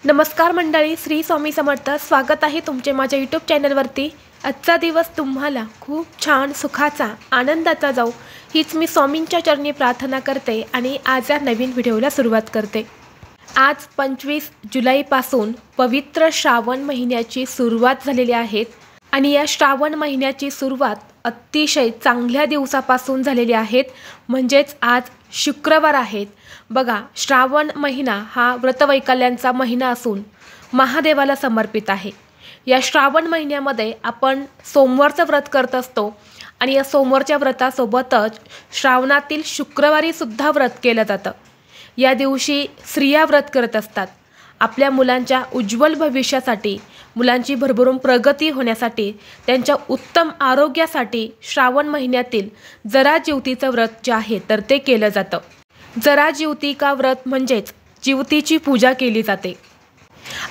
नमस्कार मंडळी, श्री स्वामी समर्थ. स्वागत आहे तुमचे माझ्या यूट्यूब चॅनलवरती. आजचा दिवस तुम्हाला खूप छान सुखाचा आनंदाचा जाऊ हीच मी स्वामींच्या चरणी प्रार्थना करते आणि आज या नवीन व्हिडिओला सुरुवात करते. आज 25 जुलैपासून पवित्र श्रावण महिन्याची सुरुवात झालेली आहे आणि या श्रावण महिन्याची सुरुवात अतिशय चांगल्या दिवसापासून झालेली आहेत. म्हणजेच आज शुक्रवार आहेत. बघा, श्रावण महिना हा व्रतवैकल्यांचा महिना असून महादेवाला समर्पित आहे. या श्रावण महिन्यामध्ये आपण सोमवारचं व्रत करत असतो आणि या सोमवारच्या व्रतासोबतच श्रावणातील शुक्रवारी सुद्धा व्रत केलं जातं. या दिवशी स्त्रिया व्रत करत असतात. आपल्या मुलांच्या उज्ज्वल भविष्यासाठी, मुलांची भरभरून प्रगती होण्यासाठी, त्यांच्या उत्तम आरोग्यासाठी श्रावण महिन्यातील जरा जिवतीचं व्रत जे आहे तर ते केलं जातं. जरा जिवती का व्रत म्हणजेच जिवतीची पूजा केली जाते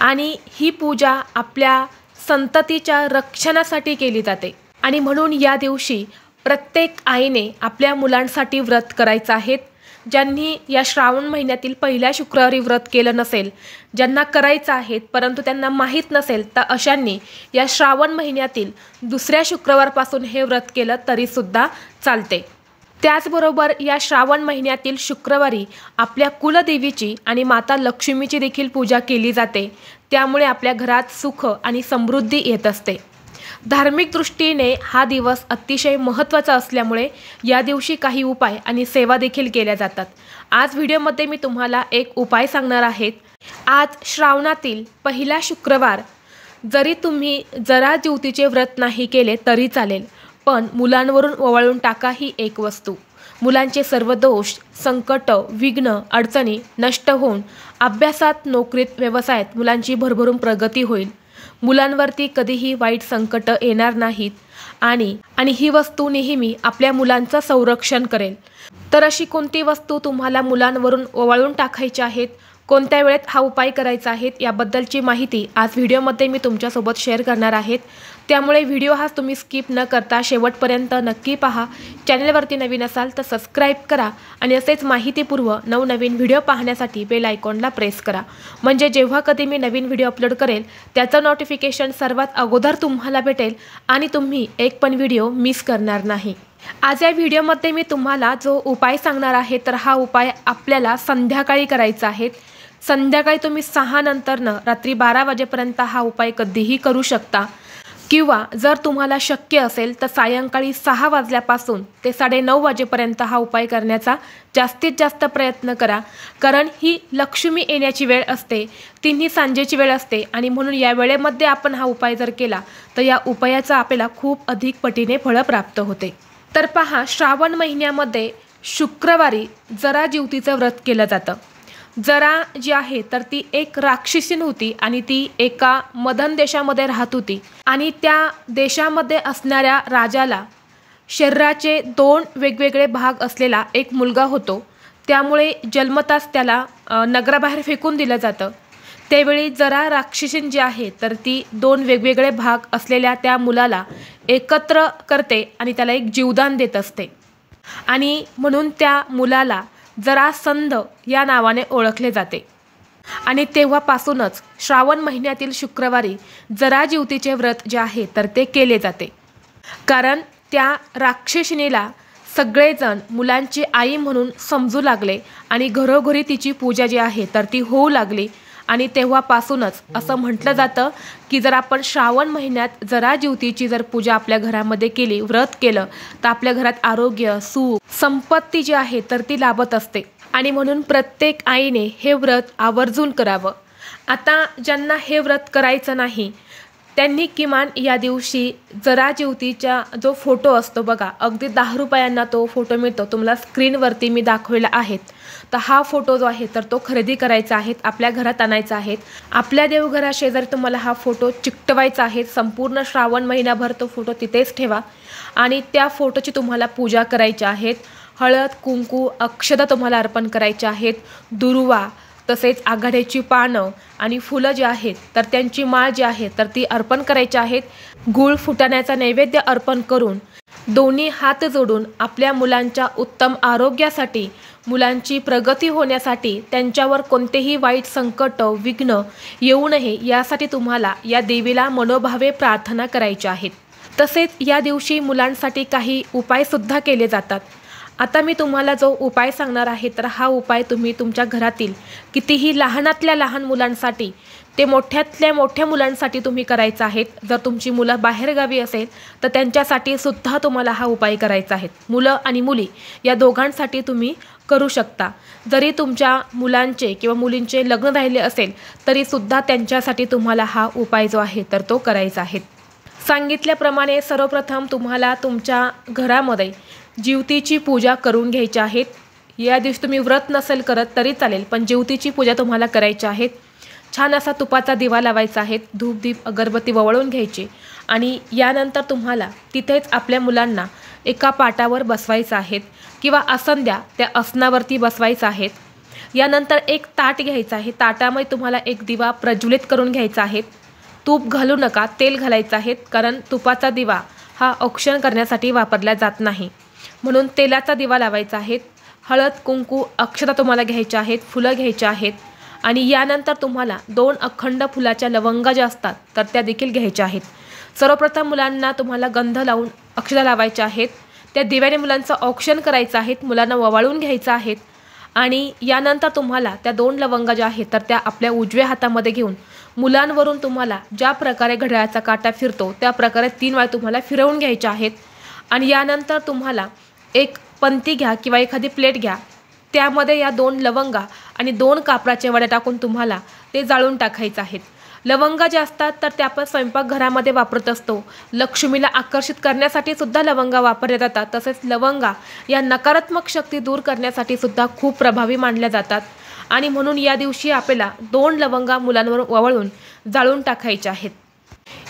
आणि ही पूजा आपल्या संततीच्या रक्षणासाठी केली जाते आणि म्हणून या दिवशी प्रत्येक आईने आपल्या मुलांसाठी व्रत करायचं आहे. ज्यांनी या श्रावण महिन्यातील पहिल्या शुक्रवारी व्रत केलं नसेल, ज्यांना करायचं आहे परंतु त्यांना माहीत नसेल, तर अशांनी या श्रावण महिन्यातील दुसऱ्या शुक्रवारपासून हे व्रत केलं तरीसुद्धा चालते. त्याचबरोबर या श्रावण महिन्यातील शुक्रवारी आपल्या कुलदेवीची आणि माता लक्ष्मीची देखील पूजा केली जाते. त्यामुळे आपल्या घरात सुख आणि समृद्धी येत असते. धार्मिक दृष्टीने हा दिवस अतिशय महत्त्वाचा असल्यामुळे या दिवशी काही उपाय आणि सेवा देखील केल्या जातात. आज व्हिडिओमध्ये मी तुम्हाला एक उपाय सांगणार आहे. आज श्रावणातील पहिला शुक्रवार जरी तुम्ही जरा जिवतीचे व्रत नाही केले तरी चालेल, पण मुलांवरून ओवाळून टाका ही एक वस्तू. मुलांचे सर्व दोष, संकट, विघ्न, अडचणी नष्ट होऊन अभ्यासात, नोकरीत, व्यवसायात मुलांची भरभरून प्रगती होईल. मुलांवरती कधीही वाईट संकट येणार नाहीत आणि ही वस्तू नेहमी आपल्या मुलांचं संरक्षण करेल. तर अशी कोणती वस्तू तुम्हाला मुलांवरून ओवाळून टाकायची आहेत, कोणत्या वेळेत हा उपाय करायचा आहे, याबद्दलची माहिती आज व्हिडिओमध्ये मी तुमच्यासोबत शेअर करणार आहे. त्यामुळे व्हिडिओ हा तुम्ही स्किप न करता शेवटपर्यंत नक्की पहा. चॅनलवरती नवीन असाल तर सबस्क्राईब करा आणि असेच माहितीपूर्व नवनवीन व्हिडिओ पाहण्यासाठी बेल आयकॉनला प्रेस करा. म्हणजे जेव्हा कधी मी नवीन व्हिडिओ अपलोड करेल त्याचं नोटिफिकेशन सर्वात अगोदर तुम्हाला भेटेल आणि तुम्ही एक पण व्हिडिओ मिस करणार नाही. आज या व्हिडिओमध्ये मी तुम्हाला जो उपाय सांगणार आहे तर हा उपाय आपल्याला संध्याकाळी करायचा आहे. संध्याकाळी तुम्ही 6 नंतरनं रात्री 12 वाजेपर्यंत हा उपाय कधीही करू शकता किंवा जर तुम्हाला शक्य असेल तर सायंकाळी 6 वाजल्यापासून ते 9:30 वाजेपर्यंत हा उपाय करण्याचा जास्तीत जास्त प्रयत्न करा. कारण ही लक्ष्मी येण्याची वेळ असते, तिन्ही सांजेची वेळ असते आणि म्हणून या वेळेमध्ये आपण हा उपाय जर केला तर या उपायाचा आपल्याला खूप अधिक पटीने फळ प्राप्त होते. तर पहा, श्रावण महिन्यामध्ये शुक्रवारी जरा जिवतीचं व्रत केलं जातं. जरा जी आहे तर ती एक राक्षसीन होती आणि ती एका मदन देशामध्ये राहत होती आणि त्या देशामध्ये असणाऱ्या राजाला शरीराचे 2 वेगवेगळे भाग असलेला एक मुलगा होतो. त्यामुळे जन्मताच त्याला नगराबाहेर फेकून दिलं जातं. त्यावेळी जरा राक्षसीन जी आहे तर ती 2 वेगवेगळे भाग असलेल्या त्या मुलाला एकत्र करते आणि त्याला एक जीवदान देत असते आणि म्हणून त्या मुलाला जरासंध या नावाने ओळखले जाते. आणि तेव्हापासूनच श्रावण महिन्यातील शुक्रवारी जरा जिवतीचे व्रत जे आहे तर ते केले जाते. कारण त्या राक्षसिनीला सगळेजण मुलांची आई म्हणून समजू लागले आणि घरोघरी तिची पूजा जी आहे तर ती होऊ लागली. आणि तेव्हापासूनच असं म्हटलं जातं की जर आपण श्रावण महिन्यात जरा जिवतीची जर पूजा आपल्या घरामध्ये केली, व्रत केलं, तर आपल्या घरात आरोग्य, सुख, संपत्ती जी आहे तर ती लाभत असते आणि म्हणून प्रत्येक आईने हे व्रत आवर्जून करावं. आता ज्यांना हे व्रत करायचं नाही त्यांनी किमान या दिवशी जरा जिवतीचा जो फोटो असतो, बघा अगदी 10 रुपयांना तो फोटो मिळतो, तुम्हाला स्क्रीनवरती मी दाखवलेला आहे. तर हा फोटो जो आहे तर तो खरेदी करायचा आहे, आपल्या घरात आणायचा आहे. आपल्या देवघराशेजारी तुम्हाला हा फोटो चिकटवायचा आहे. संपूर्ण श्रावण महिनाभर तो फोटो तिथेच ठेवा आणि त्या फोटोची तुम्हाला पूजा करायची आहे. हळद, कुंकू, अक्षता तुम्हाला अर्पण करायचे आहेत. दुर्वा, तसेच आघाड्याची पानं आणि फुलं जी आहेत तर त्यांची माळ जी आहे तर ती अर्पण करायची आहेत. गूळ फुटाण्याचा नैवेद्य अर्पण करून दोन्ही हात जोडून आपल्या मुलांच्या उत्तम आरोग्यासाठी, मुलांची प्रगती होण्यासाठी त्यांच्यावर कोणतेही वाईट संकट विघ्न येऊ नये यासाठी तुम्हाला या देवीला मनोभावे प्रार्थना करायची आहेत। तसेच या दिवशी मुलांसाठी काही उपायसुद्धा केले जातात। आता मी तुम्हाला जो उपाय सांगणार आहे तर हा उपाय तुम्ही तुमच्या घरातील कितीही लहानातल्या लहान मुलांसाठी ते मोठ्यातल्या मोठ्या मुलांसाठी तुम्ही करायचा आहे। जर तुमची मुलं बाहेरगावी असेल तर त्यांच्यासाठी सुद्धा तुम्हाला हा उपाय करायचा आहे। मुलं आणि मुली या दोघांसाठी तुम्ही करू शकता। जरी तुमच्या मुलांचे किंवा मुलींचे लग्न राहिले असेल तरी सुद्धा त्यांच्यासाठी तुम्हाला हा उपाय जो आहे तर तो करायचा आहे। सांगितल्याप्रमाणे सर्वप्रथम तुम्हाला तुमच्या घरामध्ये ज्योतीची पूजा करून घ्यायची आहे। या दिवशी तुम्ही व्रत नसेल करत तरी चालेल, पण ज्योतीची पूजा तुम्हाला करायची आहे। छान असा तुपाचा दिवा लावायचा आहे, धूप दीप अगरबत्ती वळवून घ्यायची आणि यानंतर तुम्हाला तिथेच आपल्या मुलांना एका पाटावर बसवायचं आहे किंवा आसन द्या त्या आसनावरती बसवायचं आहे। यानंतर एक ताट घ्यायचं आहे, ताटामध्ये तुम्हाला एक दिवा प्रज्वलित करून घ्यायचा आहे। तूप घालू नका, तेल घालायचं आहे, कारण तुपाचा दिवा हा औक्षण करण्यासाठी वापरला जात नाही, म्हणून तेलाचा दिवा लावायचा आहे। हळद कुंकू अक्षता तुम्हाला घ्यायच्या आहेत, फुलं घ्यायची आहेत आणि यानंतर तुम्हाला 2 अखंड फुलाच्या लवंगा ज्या असतात तर त्या देखील घ्यायच्या आहेत। सर्वप्रथम मुलांना तुम्हाला गंध लावून अक्षता लावायच्या आहेत, त्या दिव्याने मुलांचं औक्षण करायचं आहे, मुलांना ओवाळून घ्यायचं आहे आणि यानंतर तुम्हाला त्या 2 लवंगा ज्या आहेत तर त्या आपल्या उजव्या हातामध्ये घेऊन मुलांवरून तुम्हाला ज्या प्रकारे घड्याळाचा काटा फिरतो त्या प्रकारे 3 वेळा तुम्हाला फिरवून घ्यायच्या आहेत आणि यानंतर तुम्हाला एक पंती घ्या किंवा एखादी प्लेट घ्या, त्यामध्ये या 2 लवंगा आणि 2 कापराच्या वड्या टाकून तुम्हाला ते जाळून टाकायचं आहेत। लवंगा ज्या असतात तर त्या आपण स्वयंपाकघरामध्ये वापरत असतो, लक्ष्मीला आकर्षित करण्यासाठी सुद्धा लवंगा वापरल्या जातात। तसेच लवंगा या नकारात्मक शक्ती दूर करण्यासाठी सुद्धा खूप प्रभावी मानल्या जातात आणि म्हणून या दिवशी आपल्याला 2 लवंगा मुलांवर ओवाळून जाळून टाकायच्या आहेत।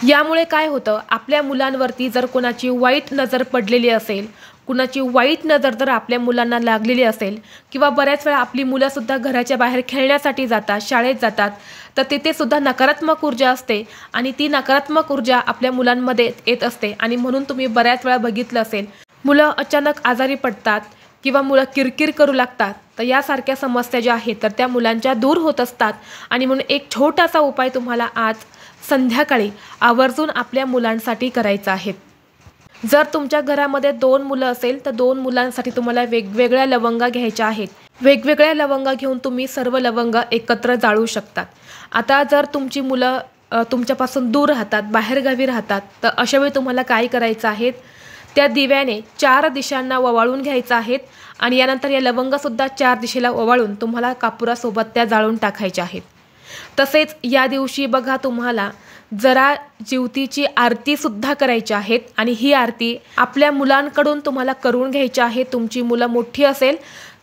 यामुळे काय होतं, आपल्या मुलांवरती जर कोणाची वाईट नजर पडलेली असेल, कुणाची वाईट नजर जर आपल्या मुलांना लागलेली असेल किंवा बऱ्याच वेळा आपली मुलंसुद्धा घराच्या बाहेर खेळण्यासाठी जातात, शाळेत जातात, तर तिथे सुद्धा नकारात्मक ऊर्जा असते आणि ती नकारात्मक ऊर्जा आपल्या मुलांमध्ये येत असते आणि म्हणून तुम्ही बऱ्याच वेळा बघितलं असेल मुलं अचानक आजारी पडतात किंवा मुलं किरकिर करू लागतात। तर यासारख्या समस्या ज्या आहेत तर त्या मुलांच्या दूर होत असतात आणि म्हणून एक छोटासा उपाय तुम्हाला आज संध्याकाळी आवर्जून आपल्या मुलांसाठी करायचा आहे। जर तुमच्या घरामध्ये 2 मुलं असेल तर 2 मुलांसाठी तुम्हाला वेगवेगळ्या लवंगा घ्यायच्या आहेत। वेगवेगळ्या लवंगा घेऊन तुम्ही सर्व लवंगा एकत्र जाळू शकतात। आता जर तुमची मुलं तुमच्यापासून दूर राहतात, बाहेरगावी राहतात, तर अशा वेळी तुम्हाला काय करायचं आहे, त्या दिव्याने 4 दिशांना ओवाळून घ्यायचं आहे आणि यानंतर या लवंगासुद्धा 4 दिशेला ओवाळून तुम्हाला कापुरासोबत त्या जाळून टाकायच्या आहेत। तसेच या दिवशी बघा तुम्हाला जरा ज्योतीची आरतीसुद्धा करायची आहेत आणि ही आरती आपल्या मुलांकडून तुम्हाला करून घ्यायची आहे। तुमची मुलं मोठी असेल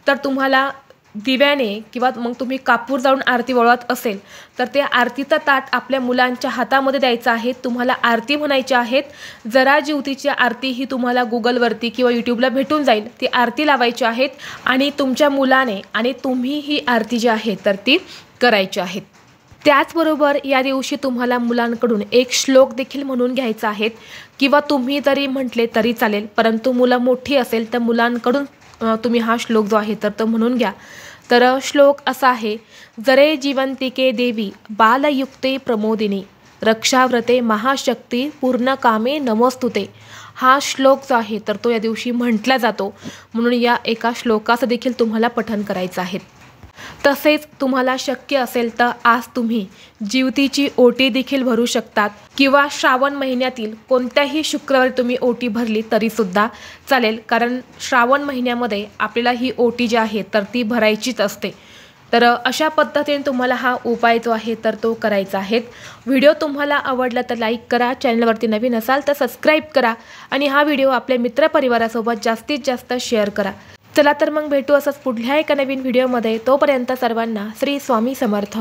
तर तुम्हाला दिव्याने किंवा मग तुम्ही कापूर जाळून आरती वळवत असेल तर ते आरतीचं ताट आपल्या मुलांच्या हातामध्ये द्यायचं आहे। तुम्हाला आरती म्हणायची आहेत। जरा ज्योतीची आरती ही तुम्हाला गुगलवरती किंवा यूट्यूबला भेटून जाईल, ती आरती लावायची आहेत आणि तुमच्या मुलाने आणि तुम्ही ही आरती जी आहे तर ती करायची आहेत। त्याचबरोबर या दिवशी तुम्हाला मुलांकडून एक श्लोक देखील म्हणून घ्यायचा आहे किंवा तुम्ही जरी म्हटले तरी चालेल, परंतु मुलं मोठी असेल तर मुलांकडून तुम्ही हा श्लोक जो आहे तर तो म्हणून घ्या। तर श्लोक असा आहे, जरे जीवंतिके देवी बालयुक्ते प्रमोदिनी रक्षाव्रते महाशक्ती पूर्ण कामे नमोस्तुते। हा श्लोक जो आहे तर तो या दिवशी म्हटला जातो, म्हणून या एका श्लोकाचं देखील तुम्हाला पठण करायचं आहे। तसेच तुम्हाला शक्य असेल तर आज तुम्ही ज्योतीची ओटी देखील भरू शकतात किंवा श्रावण महिन्यातील कोणत्याही शुक्रवारी तुम्ही ओटी भरली तरी सुद्धा चालेल, कारण श्रावण महिन्यामध्ये आपल्याला ही ओटी जी आहे तर ती भरायचीच असते। तर अशा पद्धतीने तुम्हाला हा उपाय जो आहे तर तो करायचा आहे। व्हिडिओ तुम्हाला आवडला तर लाईक करा, चॅनलवरती नवीन असाल तर सबस्क्राईब करा आणि हा व्हिडिओ आपल्या मित्रपरिवारासोबत जास्तीत जास्त शेअर करा। चला तर मग भेटू असंच पुढल्या एका नवीन व्हिडिओमध्ये। तोपर्यंत सर्वांना श्री स्वामी समर्थ।